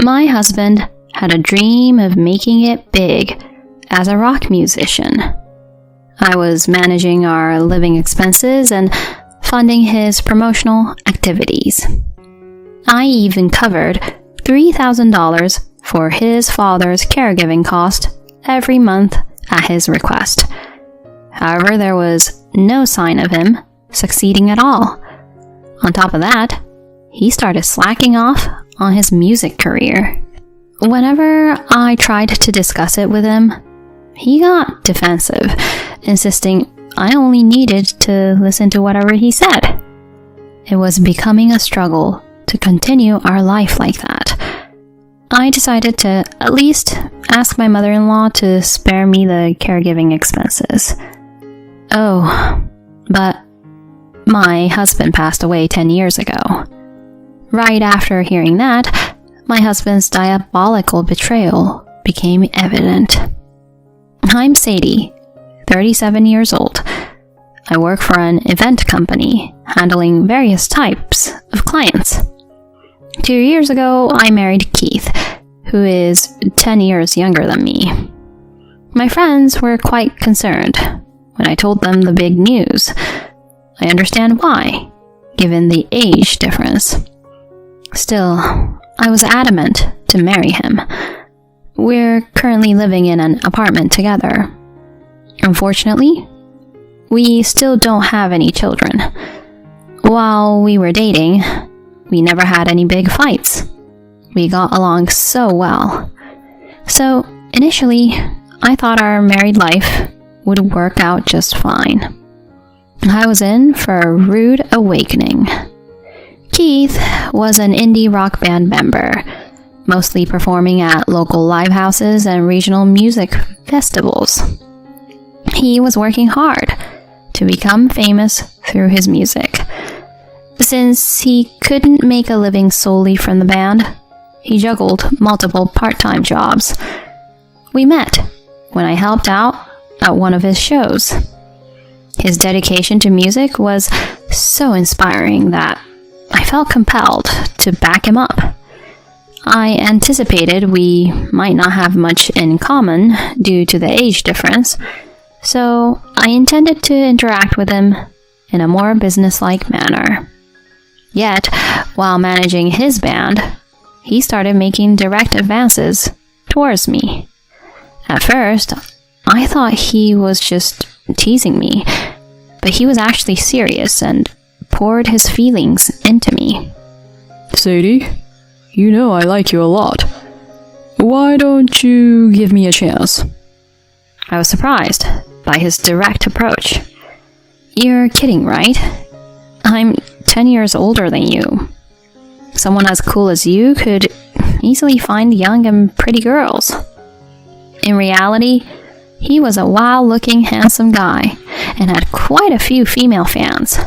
My husband had a dream of making it big as a rock musician. I was managing our living expenses and funding his promotional activities. I even covered $3,000 for his father's caregiving cost every month at his request. However, there was no sign of him succeeding at all. On top of that, he started slacking off on his music career. Whenever I tried to discuss it with him, he got defensive, insisting I only needed to listen to whatever he said. It was becoming a struggle to continue our life like that. I decided to at least ask my mother-in-law to spare me the caregiving expenses. Oh, but my husband passed away 10 years ago. Right after hearing that, my husband's diabolical betrayal became evident. I'm Sadie, 37 years old. I work for an event company, handling various types of clients. 2 years ago, I married Keith, who is 10 years younger than me. My friends were quite concerned when I told them the big news. I understand why, given the age difference. Still, I was adamant to marry him. We're currently living in an apartment together. Unfortunately, we still don't have any children. While we were dating, we never had any big fights. We got along so well. So, initially, I thought our married life would work out just fine. I was in for a rude awakening. Keith was an indie rock band member, mostly performing at local live houses and regional music festivals. He was working hard to become famous through his music. Since he couldn't make a living solely from the band, he juggled multiple part-time jobs. We met when I helped out at one of his shows. His dedication to music was so inspiring that I felt compelled to back him up. I anticipated we might not have much in common due to the age difference, so I intended to interact with him in a more businesslike manner. Yet, while managing his band, he started making direct advances towards me. At first, I thought he was just teasing me, but he was actually serious and poured his feelings into me. Sadie, you know I like you a lot. Why don't you give me a chance? I was surprised by his direct approach. You're kidding, right? I'm 10 years older than you. Someone as cool as you could easily find young and pretty girls. In reality, he was a wild-looking, handsome guy and had quite a few female fans.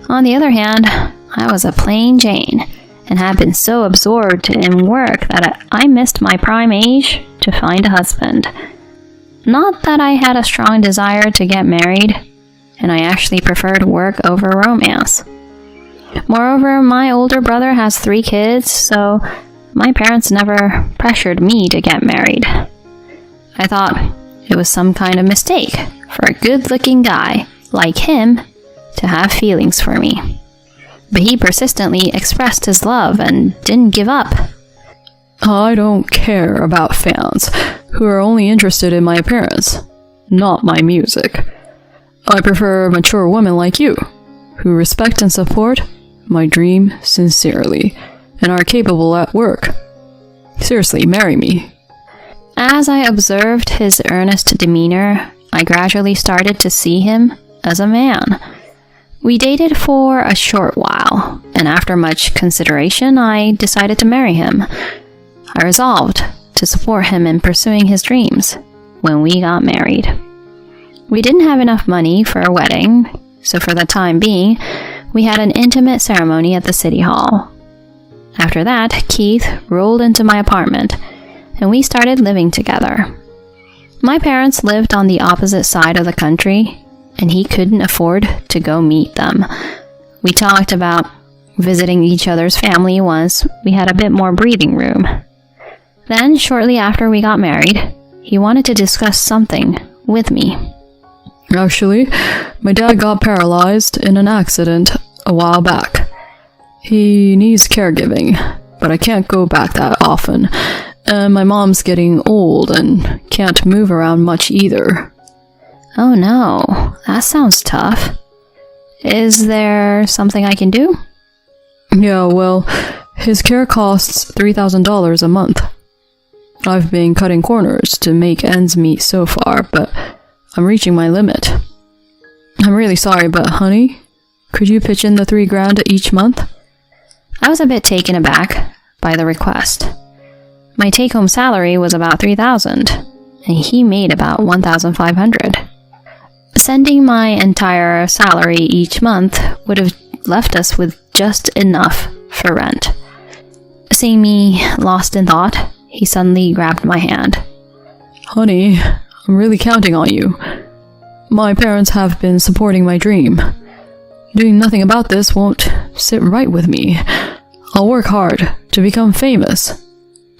On the other hand, I was a plain Jane and had been so absorbed in work that I missed my prime age to find a husband. Not that I had a strong desire to get married, and I actually preferred work over romance. Moreover, my older brother has 3 kids, so my parents never pressured me to get married. I thought it was some kind of mistake for a good-looking guy like him to have feelings for me. But he persistently expressed his love and didn't give up. I don't care about fans who are only interested in my appearance, not my music. I prefer mature women like you, who respect and support my dream sincerely and are capable at work. Seriously, marry me. As I observed his earnest demeanor, I gradually started to see him as a man. We dated for a short while, and after much consideration, I decided to marry him. I resolved to support him in pursuing his dreams when we got married. We didn't have enough money for a wedding, so for the time being, we had an intimate ceremony at the city hall. After that, Keith rolled into my apartment, and we started living together. My parents lived on the opposite side of the country, and he couldn't afford to go meet them. We talked about visiting each other's family once we had a bit more breathing room. Then, shortly after we got married, he wanted to discuss something with me. Actually, my dad got paralyzed in an accident a while back. He needs caregiving, but I can't go back that often. And my mom's getting old and can't move around much either. Oh no, that sounds tough. Is there something I can do? Yeah, well, his care costs $3,000 a month. I've been cutting corners to make ends meet so far, but I'm reaching my limit. I'm really sorry, but honey, could you pitch in the $3,000 each month? I was a bit taken aback by the request. My take-home salary was about $3,000, and he made about $1,500. Sending my entire salary each month would have left us with just enough for rent. Seeing me lost in thought, he suddenly grabbed my hand. Honey, I'm really counting on you. My parents have been supporting my dream. Doing nothing about this won't sit right with me. I'll work hard to become famous.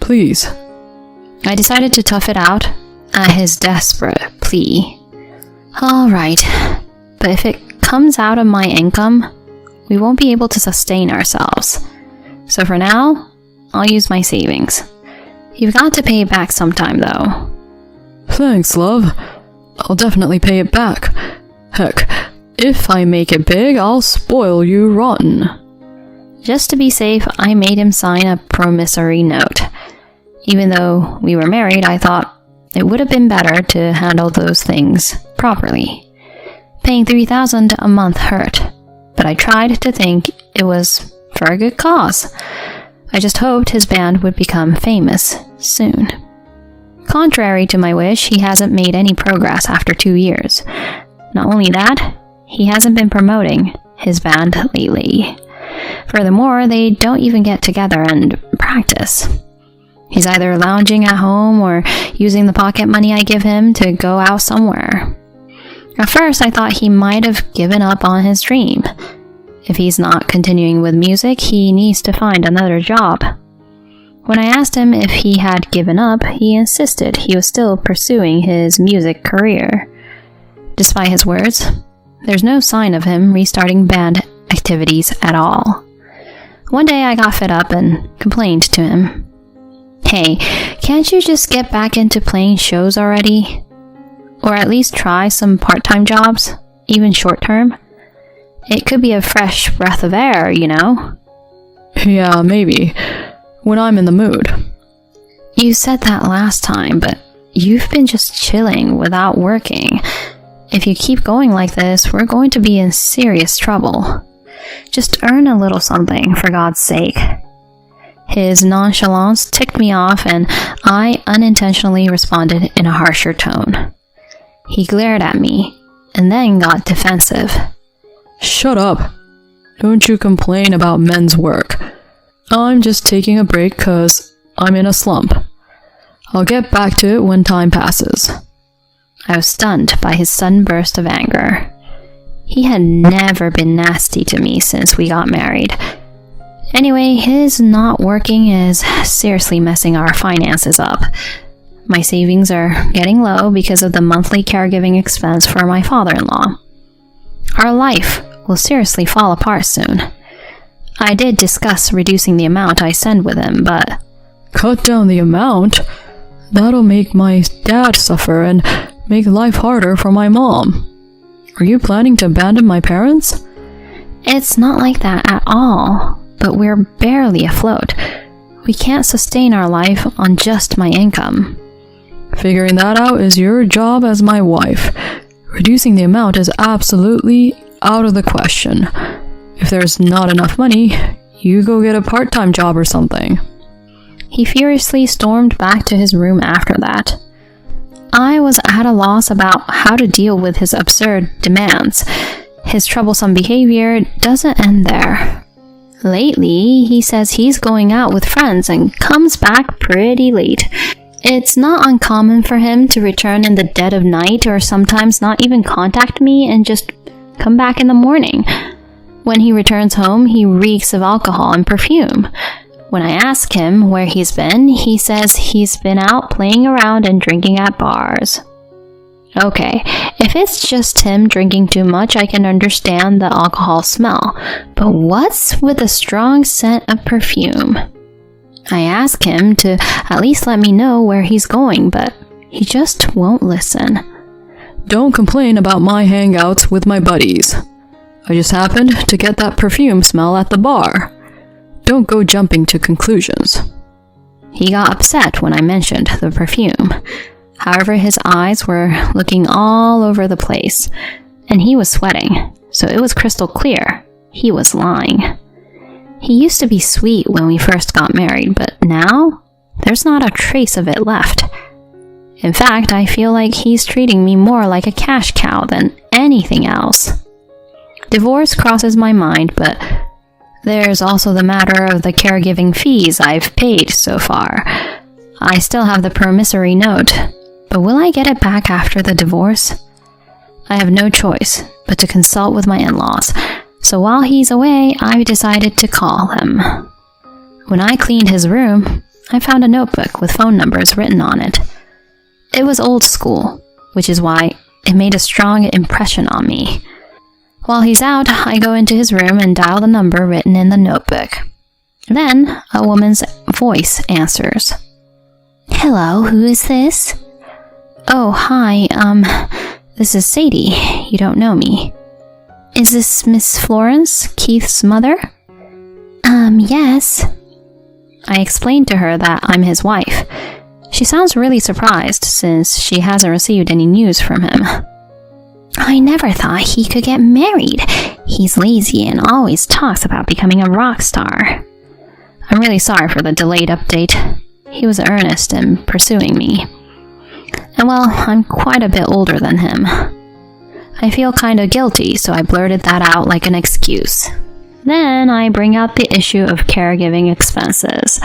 Please. I decided to tough it out at his desperate plea. All right, but if it comes out of my income, we won't be able to sustain ourselves. So for now, I'll use my savings. You've got to pay it back sometime, though. Thanks, love. I'll definitely pay it back. Heck, if I make it big, I'll spoil you rotten. Just to be safe, I made him sign a promissory note. Even though we were married, I thought it would have been better to handle those things properly. Paying $3,000 a month hurt, but I tried to think it was for a good cause. I just hoped his band would become famous soon. Contrary to my wish, he hasn't made any progress after 2 years. Not only that, he hasn't been promoting his band lately. Furthermore, they don't even get together and practice. He's either lounging at home or using the pocket money I give him to go out somewhere. At first, I thought he might have given up on his dream. If he's not continuing with music, he needs to find another job. When I asked him if he had given up, he insisted he was still pursuing his music career. Despite his words, there's no sign of him restarting band activities at all. One day I got fed up and complained to him. Hey, can't you just get back into playing shows already? Or at least try some part-time jobs, even short-term? It could be a fresh breath of air, you know? Yeah, maybe. When I'm in the mood. You said that last time, but you've been just chilling without working. If you keep going like this, we're going to be in serious trouble. Just earn a little something, for God's sake. His nonchalance ticked me off, and I unintentionally responded in a harsher tone. He glared at me, and then got defensive. Shut up. Don't you complain about men's work. I'm just taking a break 'cause I'm in a slump. I'll get back to it when time passes. I was stunned by his sudden burst of anger. He had never been nasty to me since we got married. Anyway, his not working is seriously messing our finances up. My savings are getting low because of the monthly caregiving expense for my father-in-law. Our life will seriously fall apart soon. I did discuss reducing the amount I send with him, but... Cut down the amount? That'll make my dad suffer and make life harder for my mom. Are you planning to abandon my parents? It's not like that at all, but we're barely afloat. We can't sustain our life on just my income. Figuring that out is your job as my wife. Reducing the amount is absolutely out of the question. If there's not enough money, you go get a part-time job or something. He furiously stormed back to his room after that. I was at a loss about how to deal with his absurd demands. His troublesome behavior doesn't end there. Lately, he says he's going out with friends and comes back pretty late. It's not uncommon for him to return in the dead of night or sometimes not even contact me and just come back in the morning. When he returns home, he reeks of alcohol and perfume. When I ask him where he's been, he says he's been out playing around and drinking at bars. Okay, if it's just him drinking too much, I can understand the alcohol smell. But what's with the strong scent of perfume? I ask him to at least let me know where he's going, but he just won't listen. Don't complain about my hangouts with my buddies. I just happened to get that perfume smell at the bar. Don't go jumping to conclusions. He got upset when I mentioned the perfume. However, his eyes were looking all over the place, and he was sweating, so it was crystal clear he was lying. He used to be sweet when we first got married, but now there's not a trace of it left. In fact, I feel like he's treating me more like a cash cow than anything else. Divorce crosses my mind, but there's also the matter of the caregiving fees I've paid so far. I still have the promissory note, but will I get it back after the divorce? I have no choice but to consult with my in-laws, so while he's away, I've decided to call him. When I cleaned his room, I found a notebook with phone numbers written on it. It was old school, which is why it made a strong impression on me. While he's out, I go into his room and dial the number written in the notebook. Then, a woman's voice answers. Hello, who is this? Oh, hi, this is Sadie. You don't know me. Is this Miss Florence, Keith's mother? Yes. I explained to her that I'm his wife. She sounds really surprised since she hasn't received any news from him. I never thought he could get married. He's lazy and always talks about becoming a rock star. I'm really sorry for the delayed update. He was earnest in pursuing me. And well, I'm quite a bit older than him. I feel kind of guilty, so I blurted that out like an excuse. Then I bring out the issue of caregiving expenses.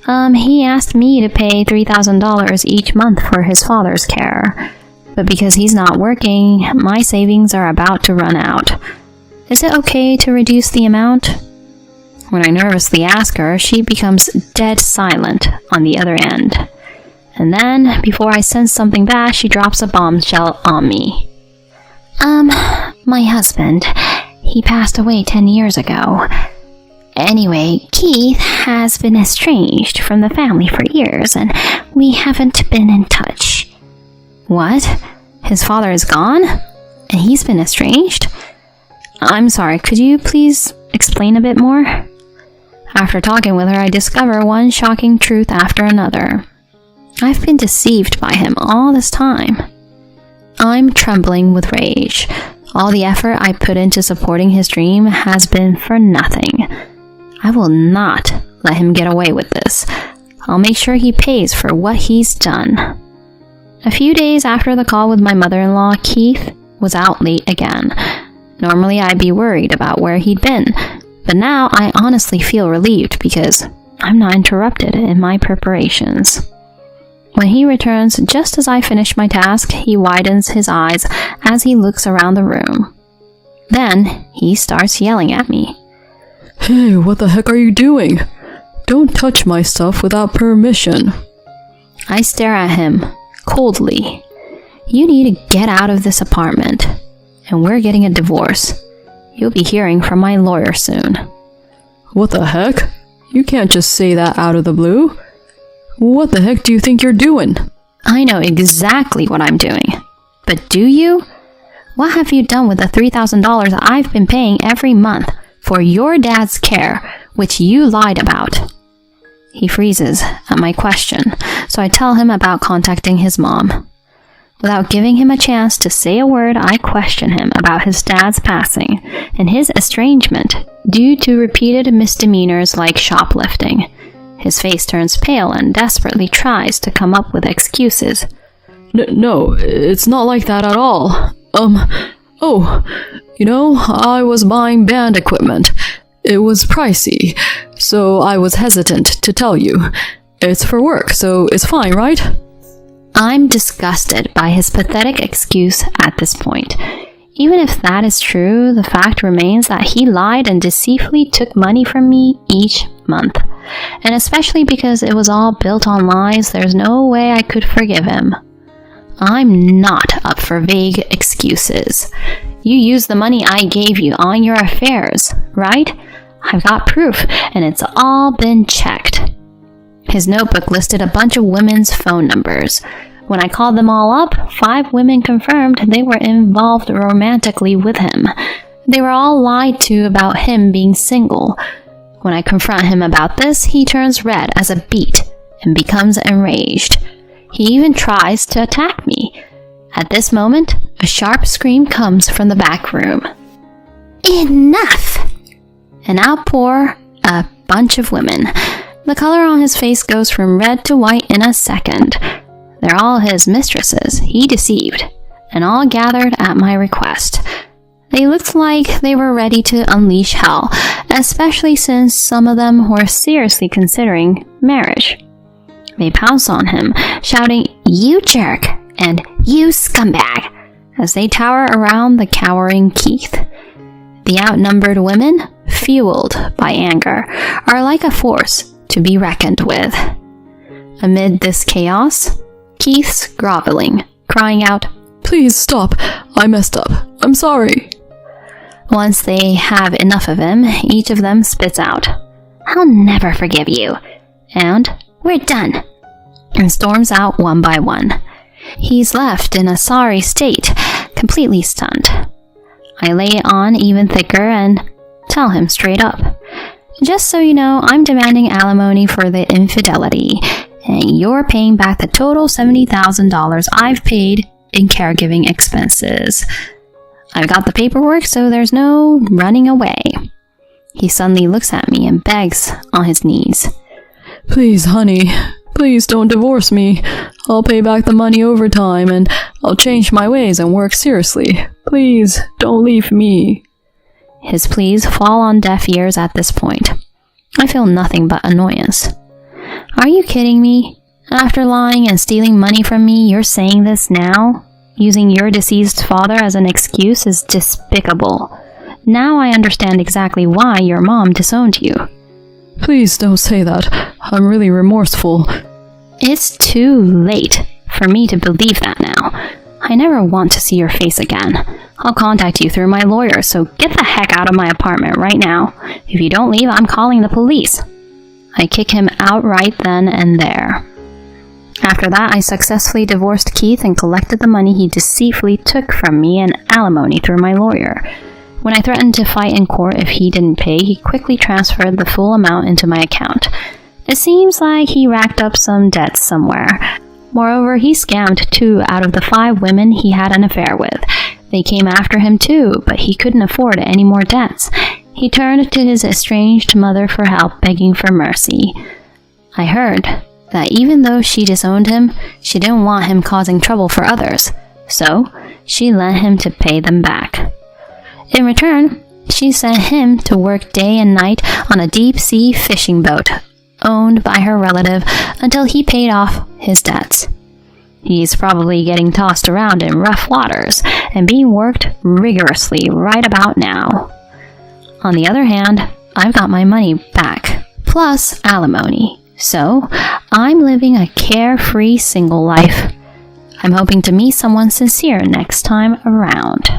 He asked me to pay $3,000 each month for his father's care. But because he's not working, my savings are about to run out. Is it okay to reduce the amount? When I nervously ask her, she becomes dead silent on the other end. And then, before I sense something bad, she drops a bombshell on me. My husband, he passed away 10 years ago. Anyway, Keith has been estranged from the family for years, and we haven't been in touch. What? His father is gone? And he's been estranged? I'm sorry, could you please explain a bit more? After talking with her, I discover one shocking truth after another. I've been deceived by him all this time. I'm trembling with rage. All the effort I put into supporting his dream has been for nothing. I will not let him get away with this. I'll make sure he pays for what he's done. A few days after the call with my mother-in-law, Keith was out late again. Normally I'd be worried about where he'd been, but now I honestly feel relieved because I'm not interrupted in my preparations. When he returns, just as I finish my task, he widens his eyes as he looks around the room. Then he starts yelling at me. Hey, what the heck are you doing? Don't touch my stuff without permission. I stare at him coldly. You need to get out of this apartment, and we're getting a divorce. You'll be hearing from my lawyer soon. What the heck? You can't just say that out of the blue. What the heck do you think you're doing? I know exactly what I'm doing. But do you? What have you done with the $3,000 I've been paying every month for your dad's care, which you lied about? He freezes at my question, so I tell him about contacting his mom. Without giving him a chance to say a word, I question him about his dad's passing and his estrangement due to repeated misdemeanors like shoplifting. His face turns pale and desperately tries to come up with excuses. No, it's not like that at all. I was buying band equipment. It was pricey, so I was hesitant to tell you. It's for work, so it's fine, right? I'm disgusted by his pathetic excuse at this point. Even if that is true, the fact remains that he lied and deceitfully took money from me each month. And especially because it was all built on lies, there's no way I could forgive him. I'm not up for vague excuses. You used the money I gave you on your affairs, right? I've got proof, and it's all been checked. His notebook listed a bunch of women's phone numbers. When I called them all up, 5 women confirmed they were involved romantically with him. They were all lied to about him being single. When I confront him about this, he turns red as a beet and becomes enraged. He even tries to attack me. At this moment, a sharp scream comes from the back room. Enough! And out pour a bunch of women. The color on his face goes from red to white in a second. They're all his mistresses, he deceived, and all gathered at my request. They looked like they were ready to unleash hell, especially since some of them were seriously considering marriage. They pounce on him, shouting, "You jerk!" and "You scumbag!" as they tower around the cowering Keith. The outnumbered women, fueled by anger, are like a force to be reckoned with. Amid this chaos, Keith's groveling, crying out, "Please stop. I messed up. I'm sorry." Once they have enough of him, each of them spits out, "I'll never forgive you," and "We're done," and storms out one by one. He's left in a sorry state, completely stunned. I lay it on even thicker and tell him straight up, "Just so you know, I'm demanding alimony for the infidelity, and you're paying back the total $70,000 I've paid in caregiving expenses. I've got the paperwork, so there's no running away." He suddenly looks at me and begs on his knees, "Please, honey, please don't divorce me. I'll pay back the money over time, and I'll change my ways and work seriously. Please, don't leave me." His pleas fall on deaf ears at this point. I feel nothing but annoyance. Are you kidding me? After lying and stealing money from me, you're saying this now? Using your deceased father as an excuse is despicable. Now I understand exactly why your mom disowned you. "Please don't say that. I'm really remorseful." It's too late for me to believe that now. I never want to see your face again. I'll contact you through my lawyer, so get the heck out of my apartment right now. If you don't leave, I'm calling the police. I kick him out right then and there. After that, I successfully divorced Keith and collected the money he deceitfully took from me in alimony through my lawyer. When I threatened to fight in court if he didn't pay, he quickly transferred the full amount into my account. It seems like he racked up some debts somewhere. Moreover, he scammed 2 out of the 5 women he had an affair with. They came after him too, but he couldn't afford any more debts. He turned to his estranged mother for help, begging for mercy. I heard that even though she disowned him, she didn't want him causing trouble for others, so she lent him to pay them back. In return, she sent him to work day and night on a deep-sea fishing boat owned by her relative until he paid off his debts. He's probably getting tossed around in rough waters and being worked rigorously right about now. On the other hand, I've got my money back, plus alimony, so I'm living a carefree single life. I'm hoping to meet someone sincere next time around.